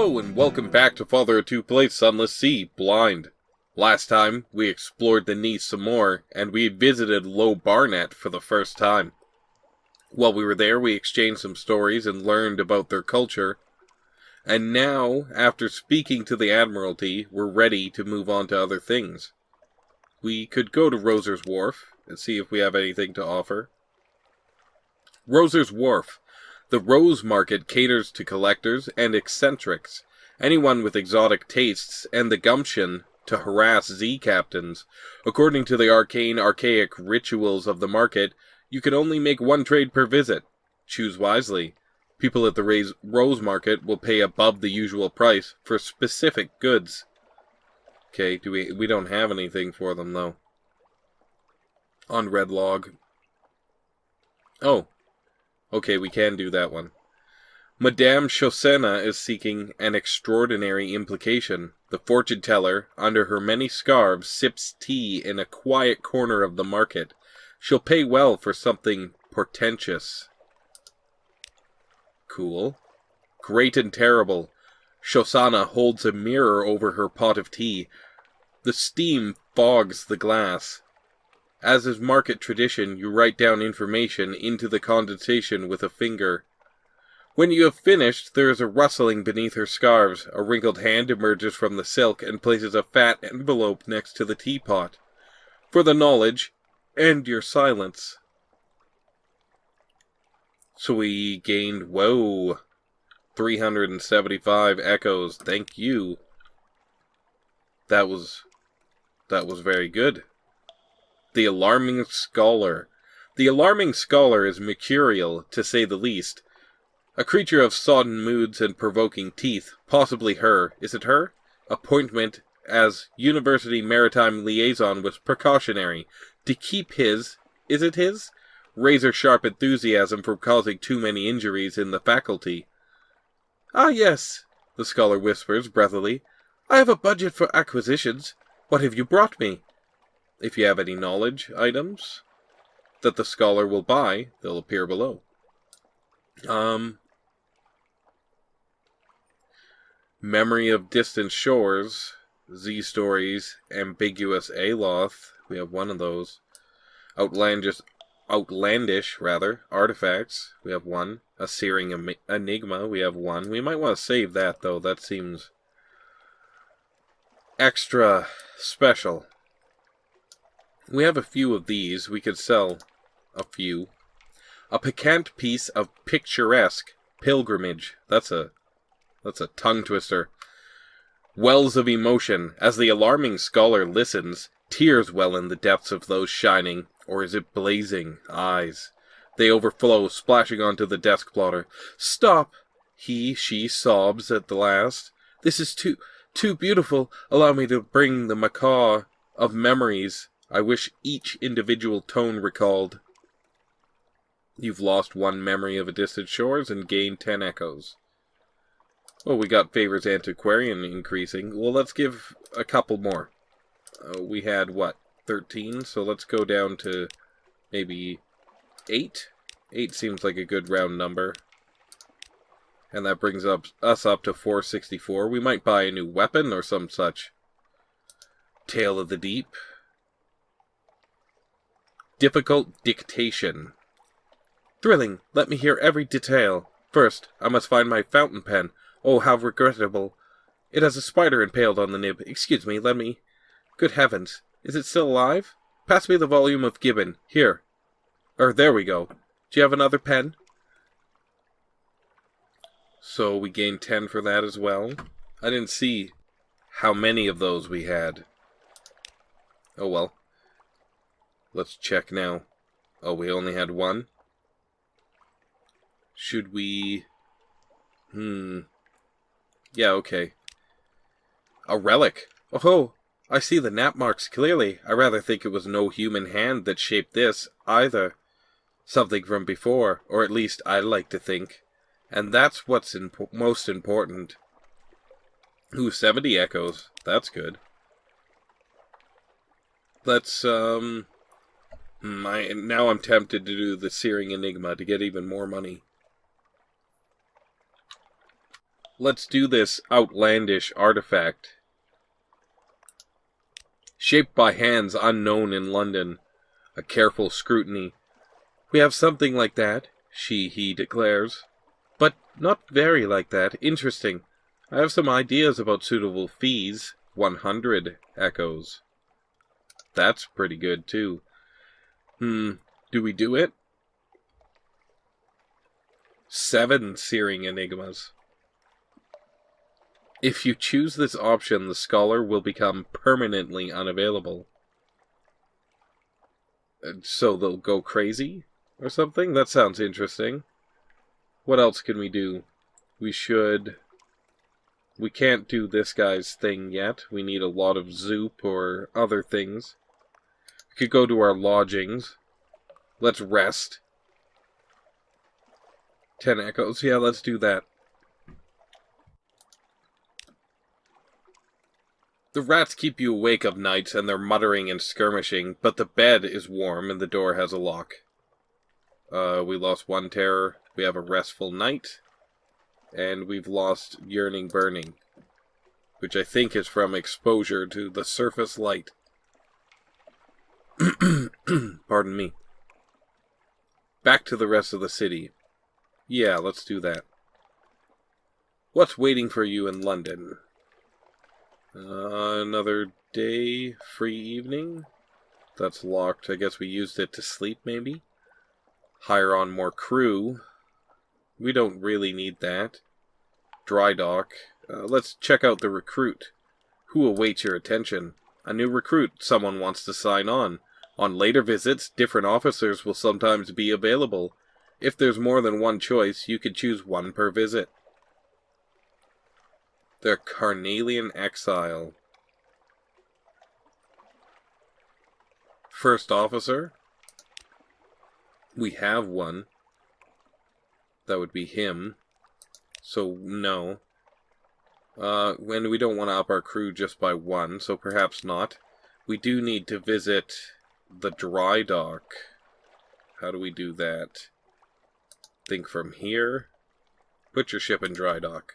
Hello and welcome back to FatherofTwo plays Sunless Sea Blind. Last time, we explored the Neath some more, and we visited Low Barnet for the first time. While we were there, we exchanged some stories and learned about their culture. And now, after speaking to the Admiralty, we're ready to move on to other things. We could go to Roser's Wharf and see if we have anything to offer. Roser's Wharf. The Rose Market caters to collectors and eccentrics, anyone with exotic tastes and the gumption to harass Z-captains. According to the archaic rituals of the market, you can only make one trade per visit. Choose wisely. People at the Rose Market will pay above the usual price for specific goods. Okay, we don't have anything for them, though. On Red Log. Oh. Okay, we can do that one. Madame Chaussena is seeking an extraordinary implication. The fortune-teller, under her many scarves, sips tea in a quiet corner of the market. She'll pay well for something portentous. Cool. Great and terrible. Chaussena holds a mirror over her pot of tea. The steam fogs the glass. As is market tradition, you write down information into the condensation with a finger. When you have finished, there is a rustling beneath her scarves. A wrinkled hand emerges from the silk and places a fat envelope next to the teapot. For the knowledge, and your silence. So we gained, 375 echoes. Thank you. That was very good. The Alarming Scholar. The Alarming Scholar is mercurial, to say the least. A creature of sodden moods and provoking teeth, possibly her. Is it her? Appointment as University Maritime Liaison was precautionary. To keep his, is it his? Razor-sharp enthusiasm for causing too many injuries in the faculty. Ah, yes, the scholar whispers breathily. I have a budget for acquisitions. What have you brought me? If you have any knowledge items that the scholar will buy, they'll appear below. Memory of Distant Shores, Z-Stories, Ambiguous Aloth, we have one of those. Outlandish, artifacts, we have one. A Searing Enigma, we have one. We might want to save that, though. That seems extra special. We have a few of these. We could sell a few. A piquant piece of picturesque pilgrimage. That's a tongue twister. Wells of emotion. As the Alarming Scholar listens, tears well in the depths of those shining, or is it blazing, eyes. They overflow, splashing onto the desk plotter. Stop! She sobs at the last. This is too beautiful. Allow me to bring the macaw of memories. I wish each individual tone recalled. You've lost one memory of a distant shores and gained 10 echoes. Oh, we got favors antiquarian increasing. Well, let's give a couple more. We had, 13? So let's go down to maybe 8? 8 seems like a good round number. And that brings us up to 464. We might buy a new weapon or some such. Tale of the Deep. Difficult dictation. Thrilling. Let me hear every detail. First, I must find my fountain pen. Oh, how regrettable. It has a spider impaled on the nib. Excuse me, let me... Good heavens. Is it still alive? Pass me the volume of Gibbon. Here. There we go. Do you have another pen? So we gained 10 for that as well. I didn't see how many of those we had. Oh well. Let's check now. Oh, we only had one? Should we... Yeah, okay. A relic. Oh, I see the nap marks clearly. I rather think it was no human hand that shaped this, either. Something from before, or at least I like to think. And that's what's most important. Ooh, 70 echoes. That's good. Let's, now I'm tempted to do the Searing Enigma to get even more money. Let's do this outlandish artifact. Shaped by hands unknown in London. A careful scrutiny. We have something like that, he declares. But not very like that. Interesting. I have some ideas about suitable fees. 100 echoes. That's pretty good, too. Do we do it? 7 searing enigmas. If you choose this option, the scholar will become permanently unavailable. So they'll go crazy? Or something? That sounds interesting. What else can we do? We can't do this guy's thing yet. We need a lot of zoop or other things. We could go to our lodgings. Let's rest. 10 echoes. Yeah, let's do that. The rats keep you awake of nights, and they're muttering and skirmishing, but the bed is warm and the door has a lock. We lost 1 terror. We have a restful night. And we've lost yearning burning, which I think is from exposure to the surface light. Pardon me. Back to the rest of the city. Yeah, let's do that. What's waiting for you in London? Another day, free evening. That's locked. I guess we used it to sleep, maybe? Hire on more crew. We don't really need that. Dry dock. Let's check out the recruit. Who awaits your attention? A new recruit. Someone wants to sign on. On later visits, different officers will sometimes be available. If there's more than one choice, you could choose 1 per visit. The Carnelian Exile. First officer. We have 1. That would be him. So, no. And we don't want to up our crew just by 1, so perhaps not. We do need to visit the dry dock. How do we do that? Think from here. Put your ship in dry dock.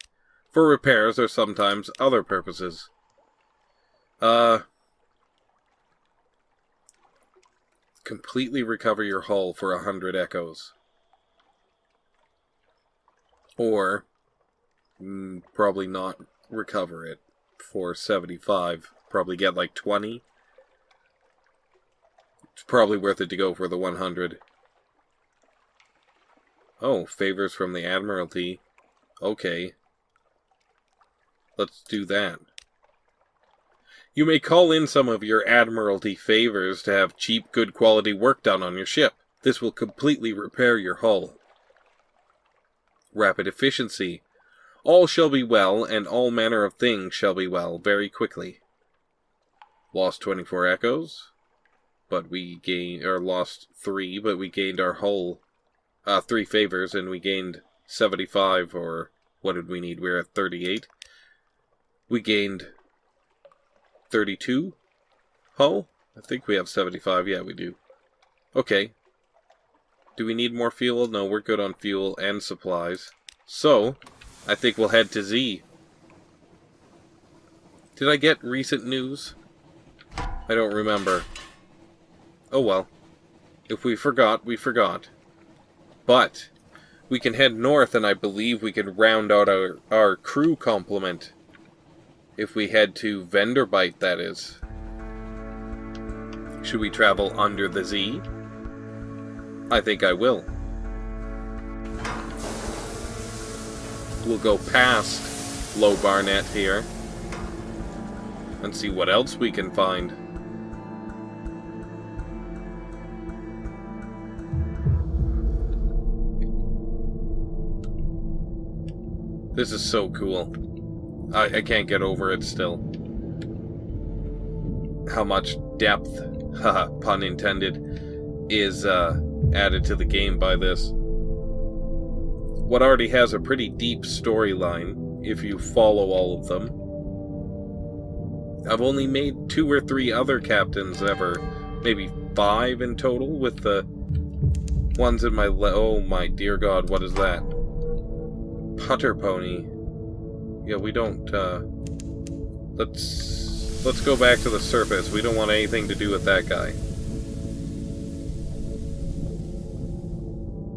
For repairs or sometimes other purposes. Completely recover your hull for 100 echoes. Or, probably not recover it for 75. Probably get like 20. It's probably worth it to go for the 100. Oh, favors from the Admiralty. Okay. Let's do that. You may call in some of your Admiralty favors to have cheap, good quality work done on your ship. This will completely repair your hull. Rapid efficiency. All shall be well, and all manner of things shall be well, very quickly. Lost 24 echoes, but we gained, or lost 3, but we gained our hull, 3 favors, and we gained 75, or what did we need? We were at 38. We gained 32 hull? I think we have 75, yeah we do. Okay. Do we need more fuel? No, we're good on fuel and supplies. So, I think we'll head to Z. Did I get recent news? I don't remember. Oh well. If we forgot, we forgot. But, we can head north and I believe we can round out our crew complement. If we head to Venderbite, that is. Should we travel under the Z? I think I will. We'll go past Low Barnet here and see what else we can find. This is so cool. I can't get over it still. How much depth, haha, pun intended, is added to the game by this. What already has a pretty deep storyline, if you follow all of them. I've only made 2 or 3 other captains ever, maybe 5 in total, with the ones in my oh my dear god, what is that? Putter pony. Yeah, we don't, Let's go back to the surface. We don't want anything to do with that guy.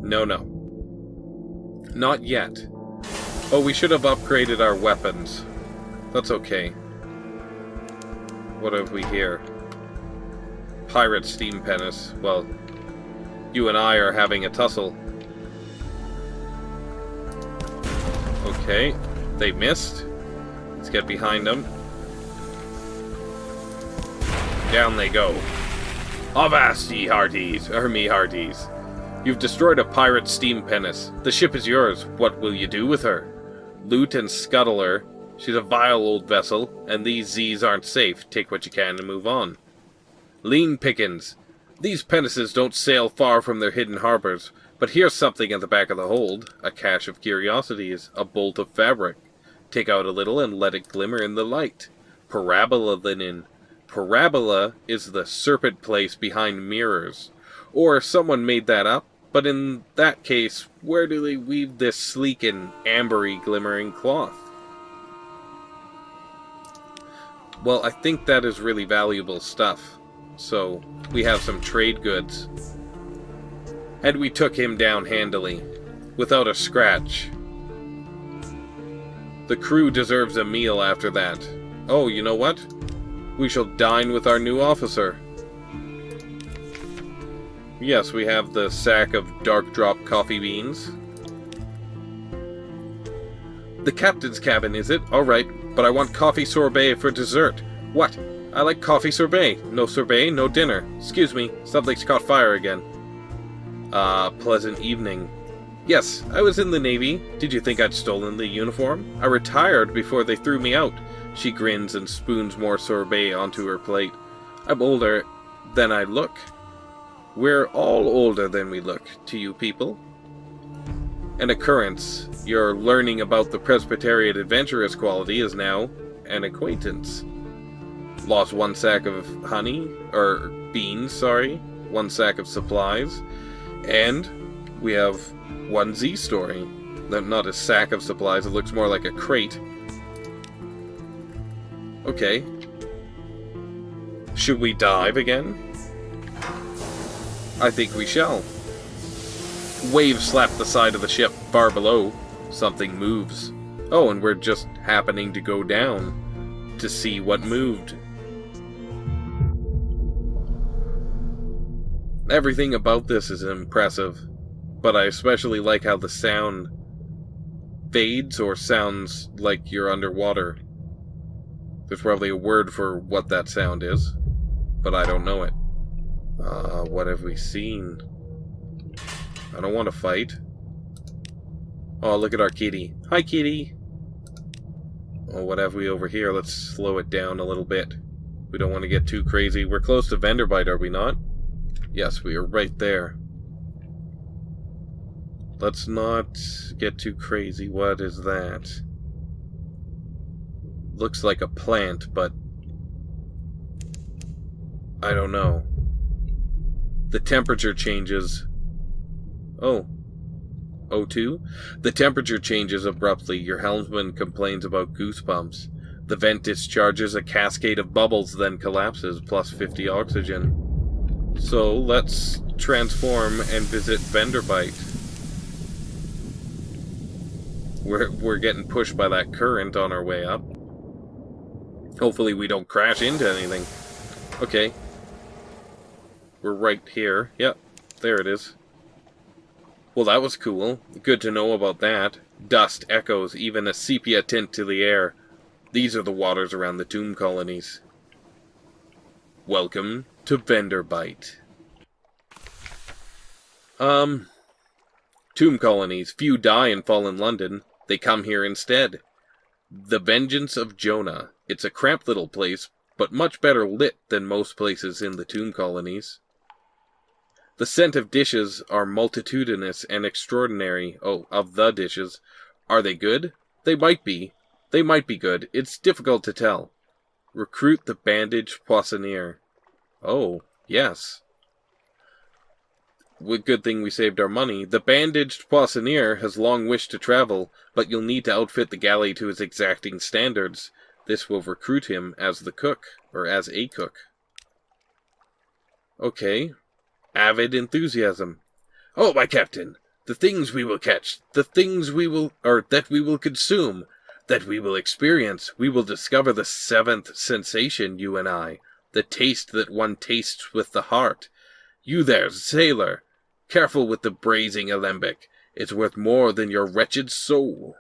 No. Not yet. Oh, we should have upgraded our weapons. That's okay. What have we here? Pirate steam pinnace. Well, you and I are having a tussle. Okay, they missed. Let's get behind them. Down they go. Avast, ye hearties, or me hearties. You've destroyed a pirate steam pinnace. The ship is yours. What will you do with her? Loot and scuttle her. She's a vile old vessel, and these Z's aren't safe. Take what you can and move on. Lean pickings. These pinnaces don't sail far from their hidden harbors, but here's something at the back of the hold. A cache of curiosities, a bolt of fabric. Take out a little and let it glimmer in the light. Parabola linen. Parabola is the serpent place behind mirrors. Or someone made that up, but in that case, where do they weave this sleek and ambery glimmering cloth? Well, I think that is really valuable stuff. So, we have some trade goods. And we took him down handily, without a scratch. The crew deserves a meal after that. Oh, you know what? We shall dine with our new officer. Yes, we have the sack of dark drop coffee beans. The captain's cabin, is it? Alright, but I want coffee sorbet for dessert. What? I like coffee sorbet. No sorbet, no dinner. Excuse me, something's caught fire again. Pleasant evening. Yes, I was in the Navy. Did you think I'd stolen the uniform? I retired before they threw me out. She grins and spoons more sorbet onto her plate. I'm older than I look. We're all older than we look, to you people. An occurrence. Your learning about the Presbyterian adventurous quality is now an acquaintance. Lost one sack of honey, or beans, sorry. One sack of supplies. And we have one Z story. Not a sack of supplies, it looks more like a crate. Okay. Should we dive again? I think we shall. Waves slap the side of the ship far below. Something moves. Oh, and we're just happening to go down to see what moved. Everything about this is impressive, but I especially like how the sound fades or sounds like you're underwater. There's probably a word for what that sound is, but I don't know it. What have we seen? I don't want to fight. Oh, look at our kitty. Hi, kitty! Oh, what have we over here? Let's slow it down a little bit. We don't want to get too crazy. We're close to Venderbite, are we not? Yes, we are right there. Let's not get too crazy. What is that? Looks like a plant, but I don't know. The temperature changes. Oh. O2? The temperature changes abruptly. Your helmsman complains about goosebumps. The vent discharges a cascade of bubbles, then collapses, plus 50 oxygen. So, let's transform and visit Venderbite. We're getting pushed by that current on our way up. Hopefully we don't crash into anything. Okay. We're right here. Yep, there it is. Well, that was cool. Good to know about that. Dust, echoes, even a sepia tint to the air. These are the waters around the tomb colonies. Welcome to Venderbite. Tomb colonies. Few die and fall in London. They come here instead. The Vengeance of Jonah. It's a cramped little place, but much better lit than most places in the tomb colonies. The scent of dishes are multitudinous and extraordinary. Oh, of the dishes. Are they good? They might be. They might be good. It's difficult to tell. Recruit the bandaged poissonnier. Oh, yes. good thing we saved our money. The bandaged poissonnier has long wished to travel, but you'll need to outfit the galley to his exacting standards. This will recruit him as the cook, or as a cook. Okay. Avid enthusiasm. Oh, my captain! The things we will catch, the things that we will consume, that we will experience, we will discover the seventh sensation, you and I, the taste that one tastes with the heart. You there, sailor, careful with the braising alembic, it's worth more than your wretched soul.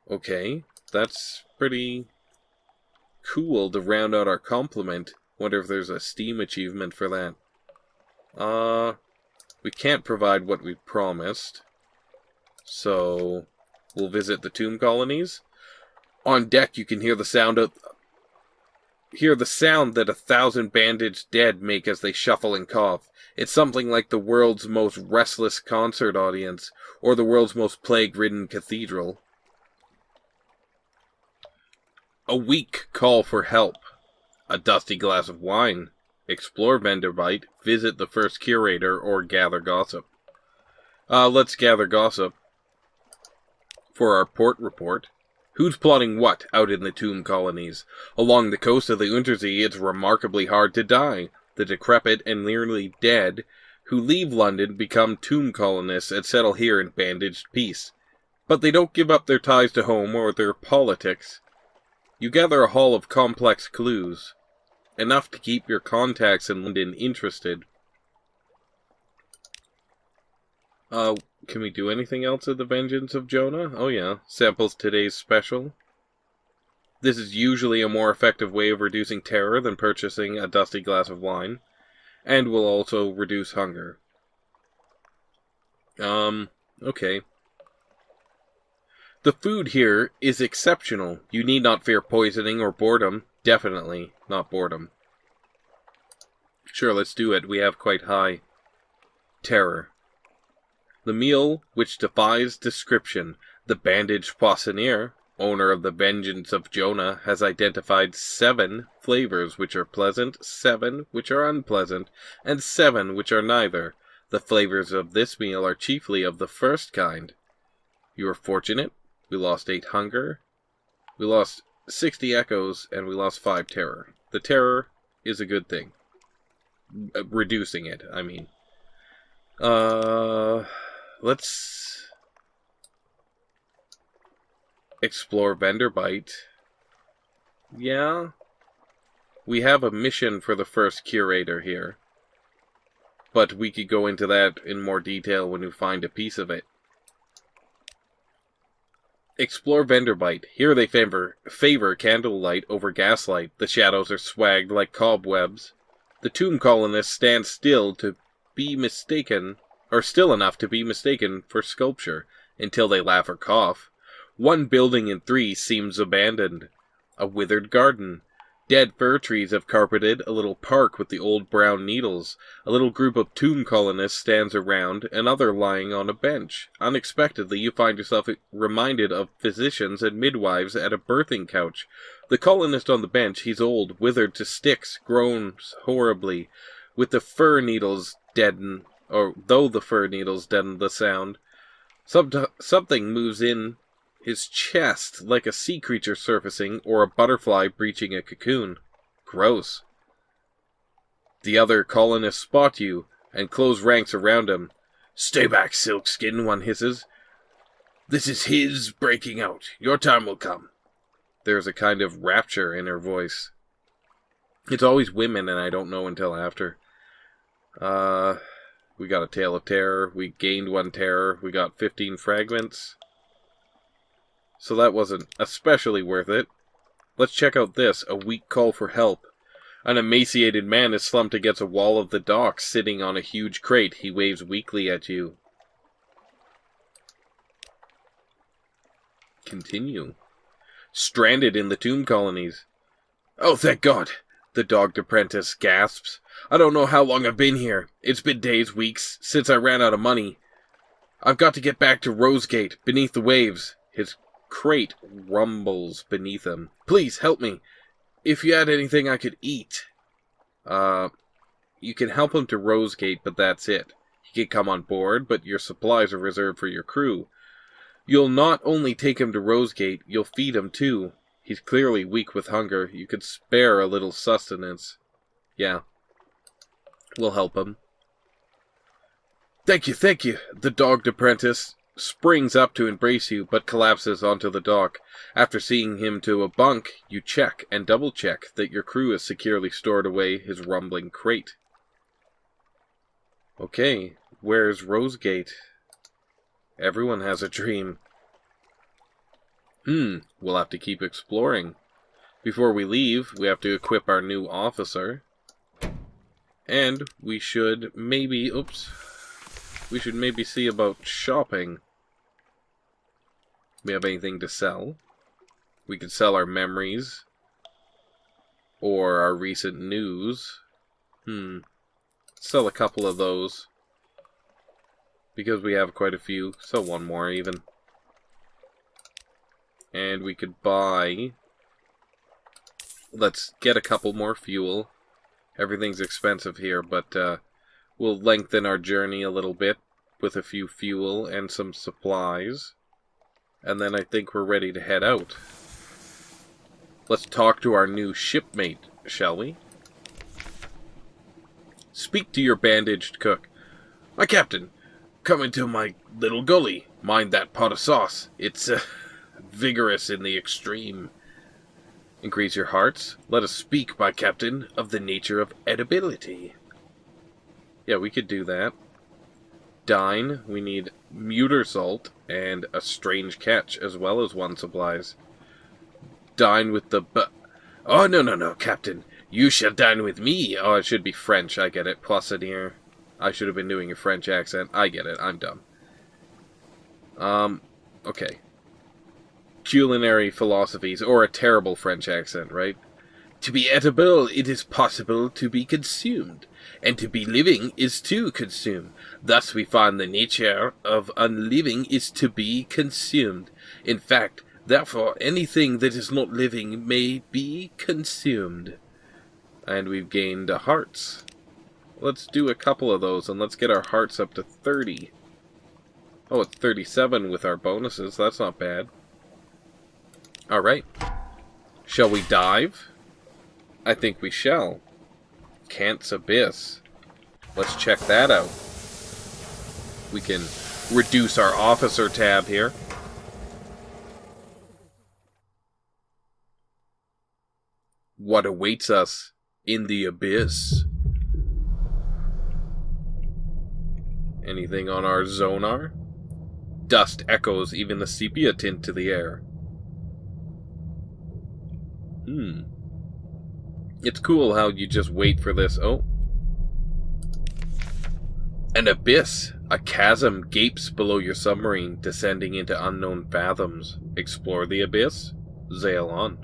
Okay, that's pretty cool to round out our compliment. Wonder if there's a Steam achievement for that. We can't provide what we promised. So, we'll visit the tomb colonies. On deck you can hear the sound that 1,000 bandaged dead make as they shuffle and cough. It's something like the world's most restless concert audience, or the world's most plague-ridden cathedral. A weak call for help. A dusty glass of wine. Explore vendor bite, visit the first curator, or gather gossip. Let's gather gossip. For our port report. Who's plotting what out in the tomb colonies? Along the coast of the Unterzee, it's remarkably hard to die. The decrepit and nearly dead who leave London become tomb colonists and settle here in bandaged peace. But they don't give up their ties to home or their politics. You gather a haul of complex clues. Enough to keep your contacts in London interested. Can we do anything else at the Vengeance of Jonah? Oh yeah, samples today's special. This is usually a more effective way of reducing terror than purchasing a dusty glass of wine, and will also reduce hunger. Okay. The food here is exceptional. You need not fear poisoning or boredom. Definitely not boredom. Sure, let's do it. We have quite high terror. The meal which defies description. The bandaged poissonnier, owner of the Vengeance of Jonah, has identified 7 flavors which are pleasant, 7 which are unpleasant, and 7 which are neither. The flavors of this meal are chiefly of the first kind. You are fortunate. We lost 8 hunger. We lost 60 echoes, and we lost 5 terror. The terror is a good thing. Reducing it, I mean. Let's explore vendor bite. Yeah. We have a mission for the first curator here. But we could go into that in more detail when we find a piece of it. Explore vendor bite. Here they favor candlelight over gaslight. The shadows are swagged like cobwebs. The tomb colonists stand still to be mistaken, or still enough to be mistaken for sculpture, until they laugh or cough. 1 building in 3 seems abandoned. A withered garden. Dead fir trees have carpeted a little park with the old brown needles. A little group of tomb colonists stands around, another lying on a bench. Unexpectedly, you find yourself reminded of physicians and midwives at a birthing couch. The colonist on the bench, he's old, withered to sticks, groans horribly, with the fir needles deaden, or though the fir needles deaden the sound. Something moves in his chest, like a sea creature surfacing, or a butterfly breaching a cocoon. Gross. The other colonists spot you, and close ranks around him. "Stay back, Silkskin," one hisses. "This is his breaking out. Your time will come." There's a kind of rapture in her voice. It's always women, and I don't know until after. We got a Tale of Terror. We gained 1 terror. We got 15 fragments. So that wasn't especially worth it. Let's check out this. A weak call for help. An emaciated man is slumped against a wall of the dock, sitting on a huge crate. He waves weakly at you. Continue. Stranded in the tomb colonies. "Oh, thank God!" the dogged apprentice gasps. "I don't know how long I've been here. It's been days, weeks, since I ran out of money. I've got to get back to Rosegate, beneath the waves." His crate rumbles beneath him. "Please, help me. If you had anything I could eat." You can help him to Rosegate, but that's it. He can come on board, but your supplies are reserved for your crew. You'll not only take him to Rosegate, you'll feed him too. He's clearly weak with hunger. You could spare a little sustenance. Yeah. We'll help him. Thank you, thank you. The dogged apprentice springs up to embrace you, but collapses onto the dock. After seeing him to a bunk, you check and double-check that your crew has securely stored away his rumbling crate. Okay, where's Rosegate? Everyone has a dream. We'll have to keep exploring. Before we leave, we have to equip our new officer. And we should maybe, see about shopping. We have anything to sell? We could sell our memories. Or our recent news. Sell a couple of those. Because we have quite a few. Sell one more even. And we could buy... Let's get a couple more fuel. Everything's expensive here, but we'll lengthen our journey a little bit with a few fuel and some supplies. And then I think we're ready to head out. Let's talk to our new shipmate, shall we? Speak to your bandaged cook. My captain, come into my little gully. Mind that pot of sauce. It's vigorous in the extreme. Increase your hearts. Let us speak, my captain, of the nature of edibility. Yeah, we could do that. Dine. We need muter salt and a strange catch, as well as 1 supplies. Dine with the Oh, no, captain. You shall dine with me. Oh, it should be French. I get it. Poissonnier. I should have been doing a French accent. I get it. I'm dumb. Okay. Culinary philosophies, or a terrible French accent, right? To be edible, it is possible to be consumed, and to be living is to consume. Thus we find the nature of unliving is to be consumed. In fact, therefore, anything that is not living may be consumed. And we've gained hearts. Let's do a couple of those, and let's get our hearts up to 30. Oh, it's 37 with our bonuses. That's not bad. Alright. Shall we dive? I think we shall. Kant's Abyss. Let's check that out. We can reduce our officer tab here. What awaits us in the abyss? Anything on our sonar? Dust echoes even the sepia tint to the air. It's cool how you just wait for this. Oh. An abyss. A chasm gapes below your submarine, descending into unknown fathoms. Explore the abyss. Sail on.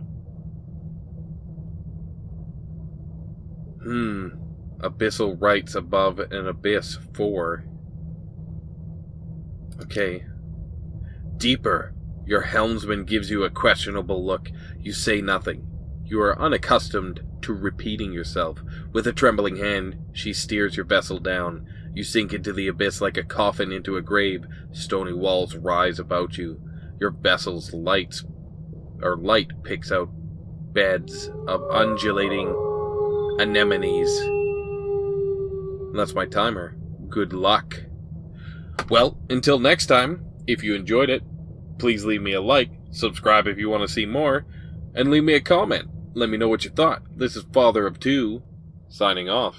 Abyssal rights above an abyss 4. Okay. Deeper. Your helmsman gives you a questionable look. You say nothing. You are unaccustomed to repeating yourself. With a trembling hand, she steers your vessel down. You sink into the abyss like a coffin into a grave. Stony walls rise about you. Your vessel's light picks out beds of undulating anemones. And that's my timer. Good luck. Well, until next time, if you enjoyed it, please leave me a like, subscribe if you want to see more, and leave me a comment. Let me know what you thought. This is FatherofTwo, signing off.